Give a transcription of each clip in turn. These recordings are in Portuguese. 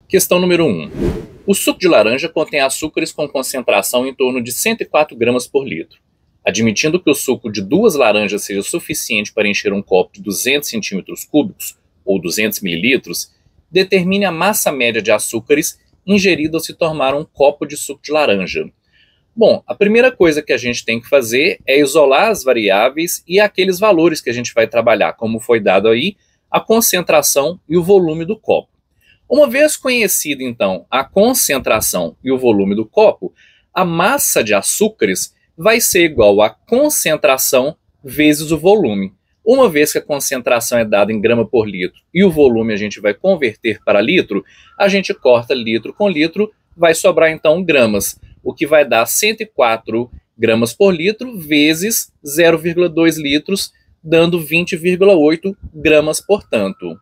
Questão número 1. O suco de laranja contém açúcares com concentração em torno de 104 gramas por litro. Admitindo que o suco de 2 laranjas seja suficiente para encher um copo de 200 centímetros cúbicos, ou 200 mililitros, determine a massa média de açúcares ingerida ao se tomar um copo de suco de laranja. Bom, a primeira coisa que a gente tem que fazer é isolar as variáveis e aqueles valores que a gente vai trabalhar, como foi dado aí, a concentração e o volume do copo. Uma vez conhecida, então, a concentração e o volume do copo, a massa de açúcares vai ser igual à concentração vezes o volume. Uma vez que a concentração é dada em grama por litro e o volume a gente vai converter para litro, a gente corta litro com litro, vai sobrar então gramas, o que vai dar 104 gramas por litro vezes 0,2 litros, dando 20,8 gramas, portanto.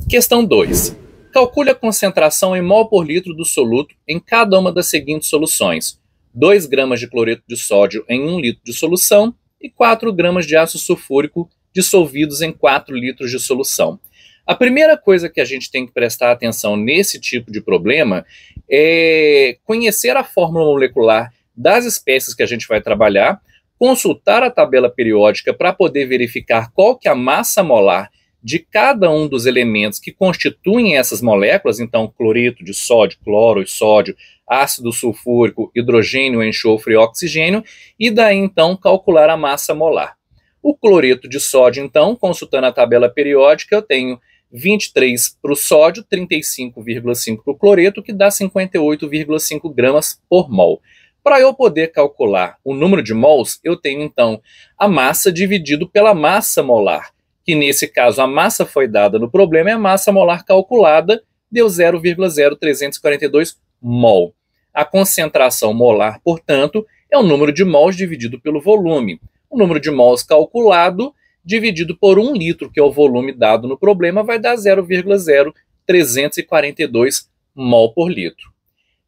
Questão 2. Calcule a concentração em mol por litro do soluto em cada uma das seguintes soluções: 2 gramas de cloreto de sódio em 1 litro de solução e 4 gramas de ácido sulfúrico dissolvidos em 4 litros de solução. A primeira coisa que a gente tem que prestar atenção nesse tipo de problema é conhecer a fórmula molecular das espécies que a gente vai trabalhar, consultar a tabela periódica para poder verificar qual que é a massa molar de cada um dos elementos que constituem essas moléculas, então cloreto de sódio, cloro e sódio, ácido sulfúrico, hidrogênio, enxofre e oxigênio, e daí então calcular a massa molar. O cloreto de sódio, então, consultando a tabela periódica, eu tenho 23 para o sódio, 35,5 para o cloreto, que dá 58,5 gramas por mol. Para eu poder calcular o número de mols, eu tenho então a massa dividido pela massa molar, que nesse caso a massa foi dada no problema e a massa molar calculada deu 0,0342 mol. A concentração molar, portanto, é o número de mols dividido pelo volume. O número de mols calculado dividido por 1 litro, que é o volume dado no problema, vai dar 0,0342 mol por litro.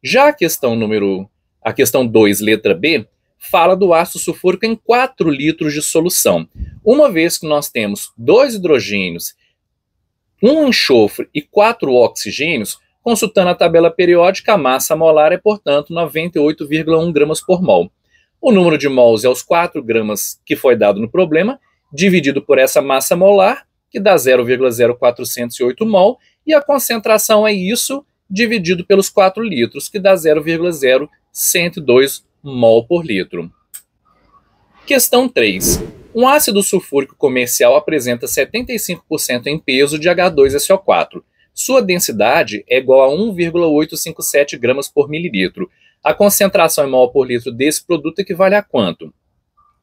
Já a questão 2, letra B, fala do ácido sulfúrico em 4 litros de solução. Uma vez que nós temos 2 hidrogênios, 1 enxofre e 4 oxigênios, consultando a tabela periódica, a massa molar é, portanto, 98,1 gramas por mol. O número de mols é os 4 gramas que foi dado no problema, dividido por essa massa molar, que dá 0,0408 mol, e a concentração é isso, dividido pelos 4 litros, que dá 0,0102 mol por litro. Questão 3. Um ácido sulfúrico comercial apresenta 75% em peso de H2SO4. Sua densidade é igual a 1,857 gramas por mililitro. A concentração em mol por litro desse produto equivale a quanto?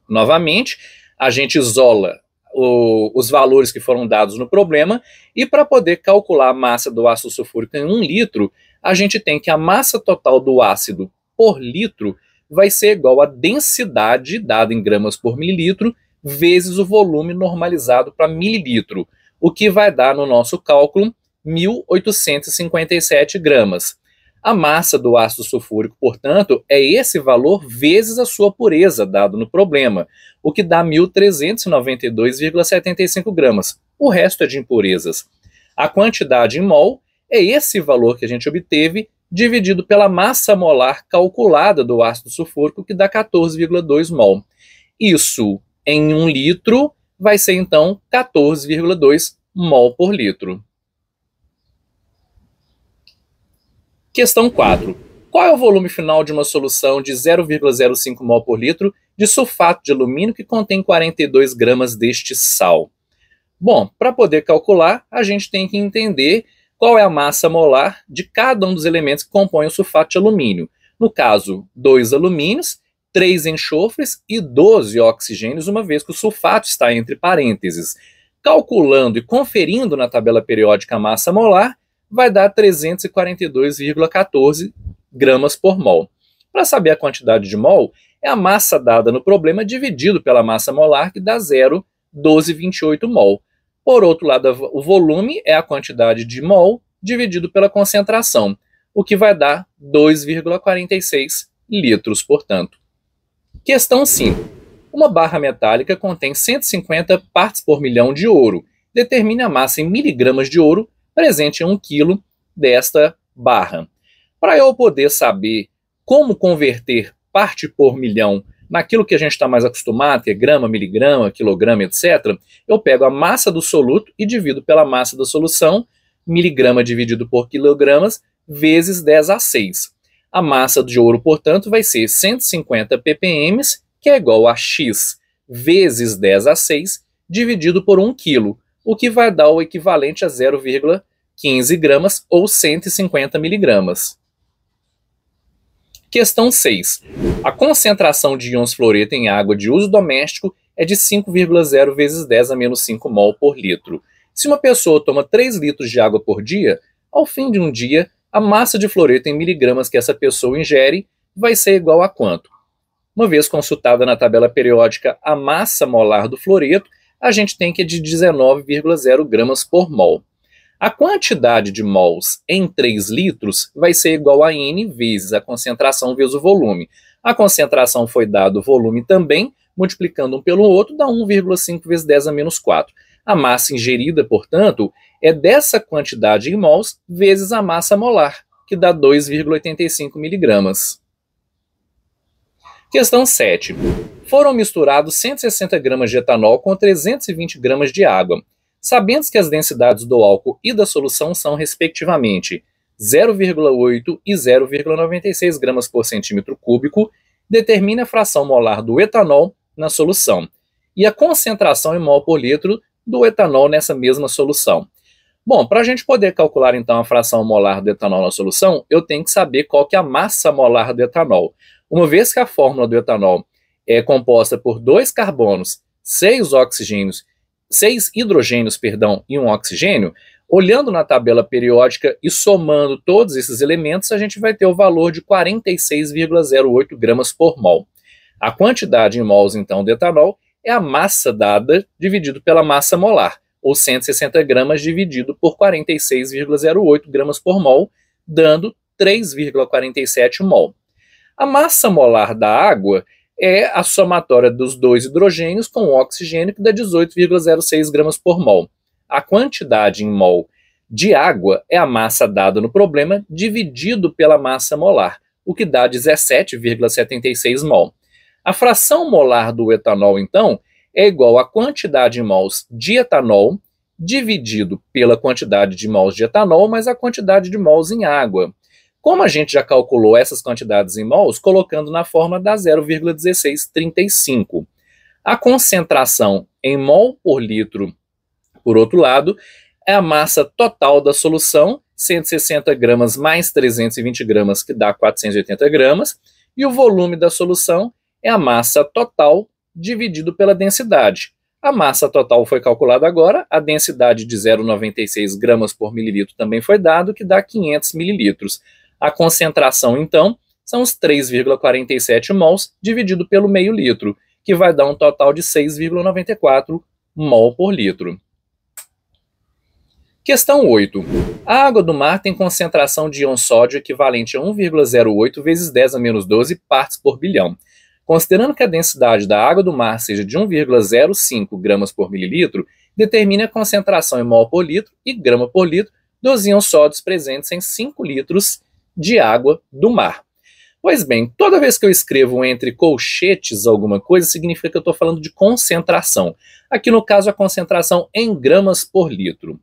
Novamente, a gente isola os valores que foram dados no problema e para poder calcular a massa do ácido sulfúrico em 1 litro, a gente tem que a massa total do ácido por litro vai ser igual à densidade dada em gramas por mililitro vezes o volume normalizado para mililitro, o que vai dar no nosso cálculo 1.857 gramas. A massa do ácido sulfúrico, portanto, é esse valor vezes a sua pureza dado no problema, o que dá 1.392,75 gramas. O resto é de impurezas. A quantidade em mol é esse valor que a gente obteve dividido pela massa molar calculada do ácido sulfúrico, que dá 14,2 mol. Isso em 1 litro vai ser então 14,2 mol por litro. Questão 4. Qual é o volume final de uma solução de 0,05 mol por litro de sulfato de alumínio que contém 42 gramas deste sal? Bom, para poder calcular, a gente tem que entender qual é a massa molar de cada um dos elementos que compõem o sulfato de alumínio. No caso, 2 alumínios, 3 enxofres e 12 oxigênios, uma vez que o sulfato está entre parênteses. Calculando e conferindo na tabela periódica a massa molar, vai dar 342,14 gramas por mol. Para saber a quantidade de mol, é a massa dada no problema dividido pela massa molar, que dá 0,1228 mol. Por outro lado, o volume é a quantidade de mol dividido pela concentração, o que vai dar 2,46 litros, portanto. Questão 5. Uma barra metálica contém 150 partes por milhão de ouro. Determine a massa em miligramas de ouro presente em 1 kg desta barra. Para eu poder saber como converter parte por milhão naquilo que a gente está mais acostumado, que é grama, miligrama, quilograma, etc., eu pego a massa do soluto e divido pela massa da solução, miligrama dividido por quilogramas, vezes 10 a 6. A massa de ouro, portanto, vai ser 150 ppm, que é igual a X vezes 10 a 6, dividido por 1 kg, o que vai dar o equivalente a 0,15 gramas ou 150 miligramas. Questão 6. A concentração de íons fluoreto em água de uso doméstico é de 5,0 vezes 10 a menos 5 mol por litro. Se uma pessoa toma 3 litros de água por dia, ao fim de um dia, a massa de fluoreto em miligramas que essa pessoa ingere vai ser igual a quanto? Uma vez consultada na tabela periódica a massa molar do fluoreto, a gente tem que é de 19,0 gramas por mol. A quantidade de mols em 3 litros vai ser igual a N vezes a concentração vezes o volume. A concentração foi dado o volume também, multiplicando um pelo outro, dá 1,5 vezes 10 a menos 4. A massa ingerida, portanto, é dessa quantidade em mols vezes a massa molar, que dá 2,85 miligramas. Questão 7. Foram misturados 160 gramas de etanol com 320 gramas de água. Sabendo que as densidades do álcool e da solução são, respectivamente, 0,8 e 0,96 gramas por centímetro cúbico, determine a fração molar do etanol na solução e a concentração em mol por litro do etanol nessa mesma solução. Bom, para a gente poder calcular então a fração molar do etanol na solução, eu tenho que saber qual que é a massa molar do etanol. Uma vez que a fórmula do etanol é composta por 2 carbonos, 6 hidrogênios, e 1 oxigênio, olhando na tabela periódica e somando todos esses elementos, a gente vai ter o valor de 46,08 gramas por mol. A quantidade em mols, então, do etanol é a massa dada dividido pela massa molar, ou 160 gramas dividido por 46,08 gramas por mol, dando 3,47 mol. A massa molar da água é a somatória dos 2 hidrogênios com o oxigênio, que dá 18,06 gramas por mol. A quantidade em mol de água é a massa dada no problema dividido pela massa molar, o que dá 17,76 mol. A fração molar do etanol, então, é igual à quantidade em mols de etanol dividido pela quantidade de mols de etanol mais a quantidade de mols em água. Como a gente já calculou essas quantidades em mols, colocando na forma dá 0,1635. A concentração em mol por litro, por outro lado, é a massa total da solução, 160 gramas mais 320 gramas, que dá 480 gramas, e o volume da solução é a massa total dividido pela densidade. A massa total foi calculada agora, a densidade de 0,96 gramas por mililitro também foi dado, que dá 500 mililitros. A concentração, então, são os 3,47 mols dividido pelo meio litro, que vai dar um total de 6,94 mol por litro. Questão 8. A água do mar tem concentração de íon sódio equivalente a 1,08 vezes 10 a menos 12 partes por bilhão. Considerando que a densidade da água do mar seja de 1,05 gramas por mililitro, determine a concentração em mol por litro e grama por litro dos íons sódios presentes em 5 litros de água do mar. Pois bem, toda vez que eu escrevo entre colchetes alguma coisa, significa que eu estou falando de concentração. Aqui no caso, a concentração em gramas por litro.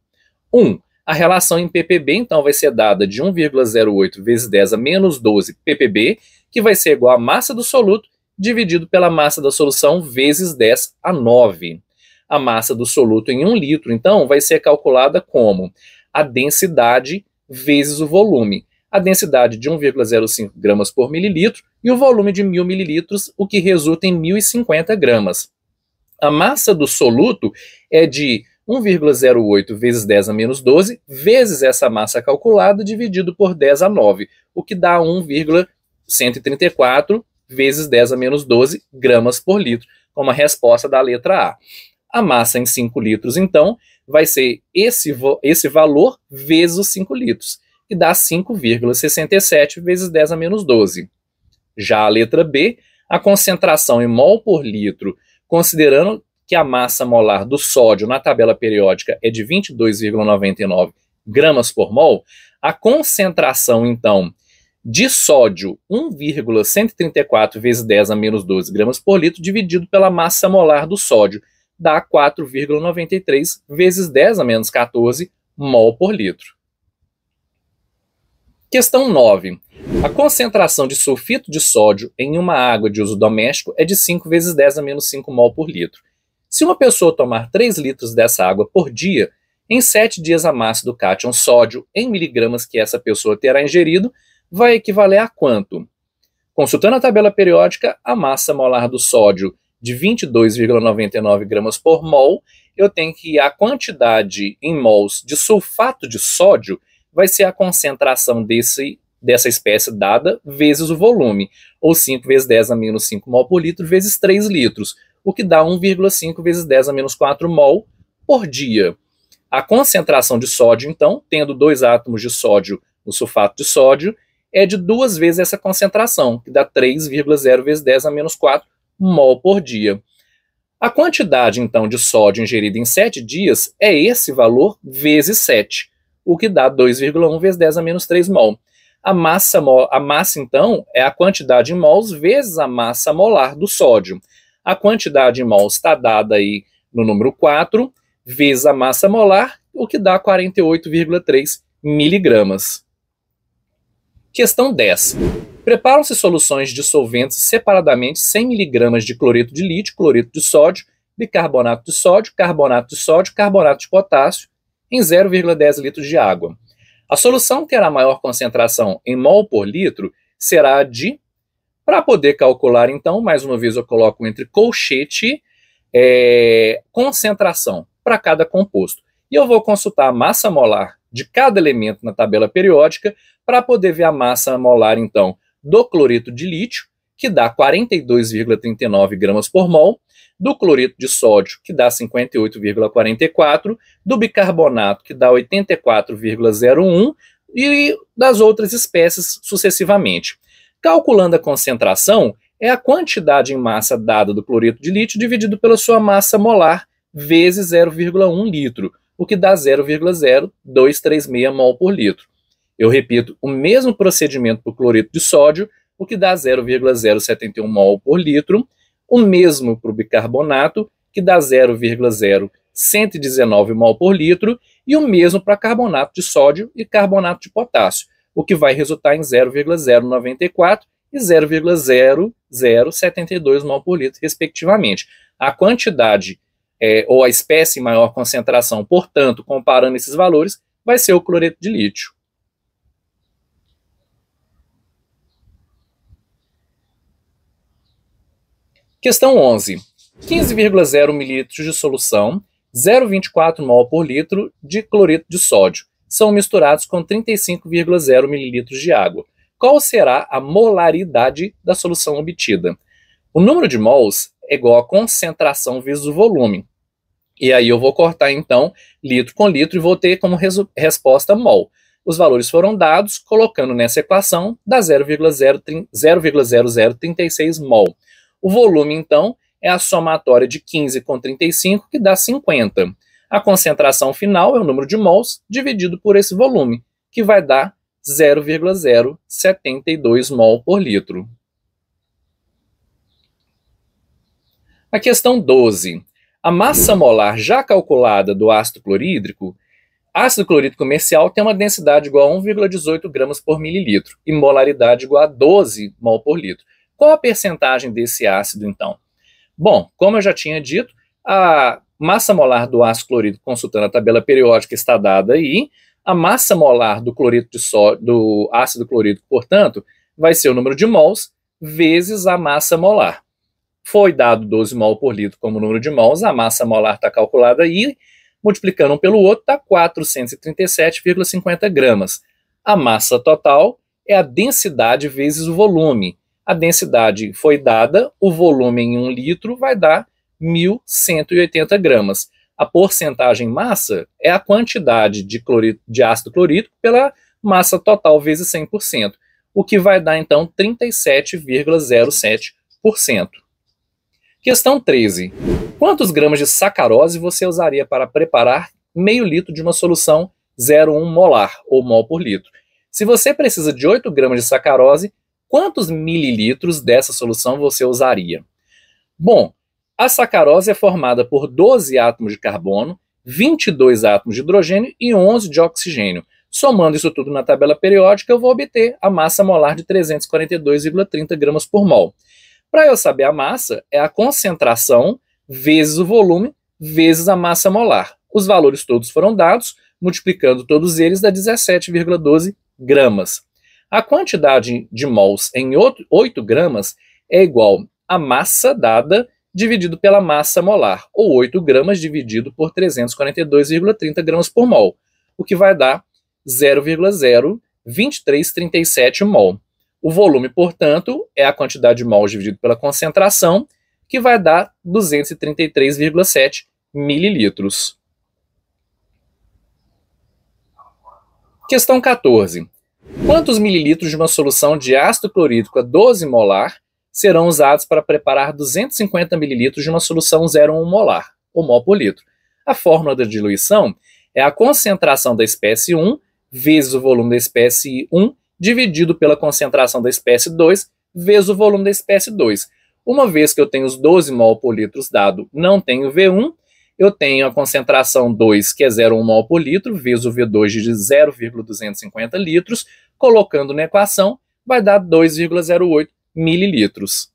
1. A relação em ppb, então, vai ser dada de 1,08 vezes 10 a menos 12 ppb, que vai ser igual à massa do soluto dividido pela massa da solução vezes 10 a 9. A massa do soluto em 1 litro, então, vai ser calculada como a densidade vezes o volume. A densidade de 1,05 gramas por mililitro e o volume de 1.000 mililitros, o que resulta em 1.050 gramas. A massa do soluto é de 1,08 vezes 10 a menos 12 vezes essa massa calculada dividido por 10 a 9, o que dá 1,134 vezes 10 a menos 12 gramas por litro, como a resposta da letra A. A massa em 5 litros, então, vai ser esse valor vezes os 5 litros, que dá 5,67 vezes 10 a menos 12. Já a letra B, a concentração em mol por litro, considerando que a massa molar do sódio na tabela periódica é de 22,99 gramas por mol, a concentração, então, de sódio 1,134 vezes 10 a menos 12 gramas por litro, dividido pela massa molar do sódio, dá 4,93 vezes 10 a menos 14 mol por litro. Questão 9. A concentração de sulfito de sódio em uma água de uso doméstico é de 5 vezes 10 a menos 5 mol por litro. Se uma pessoa tomar 3 litros dessa água por dia, em 7 dias a massa do cátion sódio em miligramas que essa pessoa terá ingerido vai equivaler a quanto? Consultando a tabela periódica, a massa molar do sódio de 22,99 gramas por mol, eu tenho que a quantidade em mols de sulfato de sódio vai ser a concentração dessa espécie dada vezes o volume, ou 5 vezes 10 a menos 5 mol por litro vezes 3 litros, o que dá 1,5 vezes 10 a menos 4 mol por dia. A concentração de sódio, então, tendo 2 átomos de sódio no sulfato de sódio, é de 2 vezes essa concentração, que dá 3,0 vezes 10 a menos 4 mol por dia. A quantidade, então, de sódio ingerida em 7 dias é esse valor vezes 7, o que dá 2,1 vezes 10 a menos 3 mol. A massa, então, é a quantidade em mols vezes a massa molar do sódio. A quantidade em mols está dada aí no número 4, vezes a massa molar, o que dá 48,3 miligramas. Questão 10. Preparam-se soluções dissolventes separadamente 100 mg de cloreto de lítio, cloreto de sódio, bicarbonato de sódio, carbonato de sódio, carbonato de potássio, em 0,10 litros de água. A solução que terá maior concentração em mol por litro será de... Para poder calcular, então, mais uma vez eu coloco entre colchete concentração para cada composto. E eu vou consultar a massa molar de cada elemento na tabela periódica para poder ver a massa molar, então, do cloreto de lítio, que dá 42,39 gramas por mol, do cloreto de sódio, que dá 58,44, do bicarbonato, que dá 84,01, e das outras espécies sucessivamente. Calculando a concentração, é a quantidade em massa dada do cloreto de lítio dividido pela sua massa molar vezes 0,1 litro, o que dá 0,0236 mol por litro. Eu repito, o mesmo procedimento para o cloreto de sódio, o que dá 0,071 mol por litro, o mesmo para o bicarbonato, que dá 0,0119 mol por litro, e o mesmo para carbonato de sódio e carbonato de potássio, o que vai resultar em 0,094 e 0,0072 mol por litro, respectivamente. A quantidade ou a espécie em maior concentração, portanto, comparando esses valores, vai ser o cloreto de lítio. Questão 11. 15,0 ml de solução, 0,24 mol por litro de cloreto de sódio são misturados com 35,0 ml de água. Qual será a molaridade da solução obtida? O número de mols é igual a concentração vezes o volume. E aí eu vou cortar, então, litro com litro e vou ter como resposta mol. Os valores foram dados, colocando nessa equação, dá 0,0036 mol. O volume, então, é a somatória de 15 com 35, que dá 50. A concentração final é o número de mols dividido por esse volume, que vai dar 0,072 mol por litro. A questão 12. A massa molar já calculada do ácido clorídrico, ácido clorídrico comercial tem uma densidade igual a 1,18 gramas por mililitro e molaridade igual a 12 mol por litro. Qual a percentagem desse ácido, então? Bom, como eu já tinha dito, a massa molar do ácido clorídrico, consultando a tabela periódica, está dada aí. A massa molar do do ácido clorídrico, portanto, vai ser o número de mols vezes a massa molar. Foi dado 12 mol por litro como número de mols, a massa molar está calculada aí, multiplicando um pelo outro, dá 437,50 gramas. A massa total é a densidade vezes o volume. A densidade foi dada, o volume em 1 litro vai dar 1.180 gramas. A porcentagem massa é a quantidade de ácido clorídrico pela massa total vezes 100%, o que vai dar, então, 37,07%. Questão 13. Quantos gramas de sacarose você usaria para preparar meio litro de uma solução 0,1 molar, ou mol por litro. Se você precisa de 8 gramas de sacarose, quantos mililitros dessa solução você usaria? Bom, a sacarose é formada por 12 átomos de carbono, 22 átomos de hidrogênio e 11 de oxigênio. Somando isso tudo na tabela periódica, eu vou obter a massa molar de 342,30 gramas por mol. Para eu saber a massa, é a concentração vezes o volume vezes a massa molar. Os valores todos foram dados, multiplicando todos eles dá 17,12 gramas. A quantidade de mols em 8 gramas é igual a massa dada dividido pela massa molar, ou 8 gramas dividido por 342,30 gramas por mol, o que vai dar 0,02337 mol. O volume, portanto, é a quantidade de mols dividido pela concentração, que vai dar 233,7 mililitros. Questão 14. Quantos mililitros de uma solução de ácido clorídrico a 12 molar serão usados para preparar 250 mililitros de uma solução 0,1 molar, ou mol por litro? A fórmula da diluição é a concentração da espécie 1 vezes o volume da espécie 1 dividido pela concentração da espécie 2 vezes o volume da espécie 2. Uma vez que eu tenho os 12 mol por litro dado, não tenho V1, eu tenho a concentração 2, que é 0,1 mol por litro, vezes o V2 de 0,250 litros, colocando na equação, vai dar 2,08 mililitros.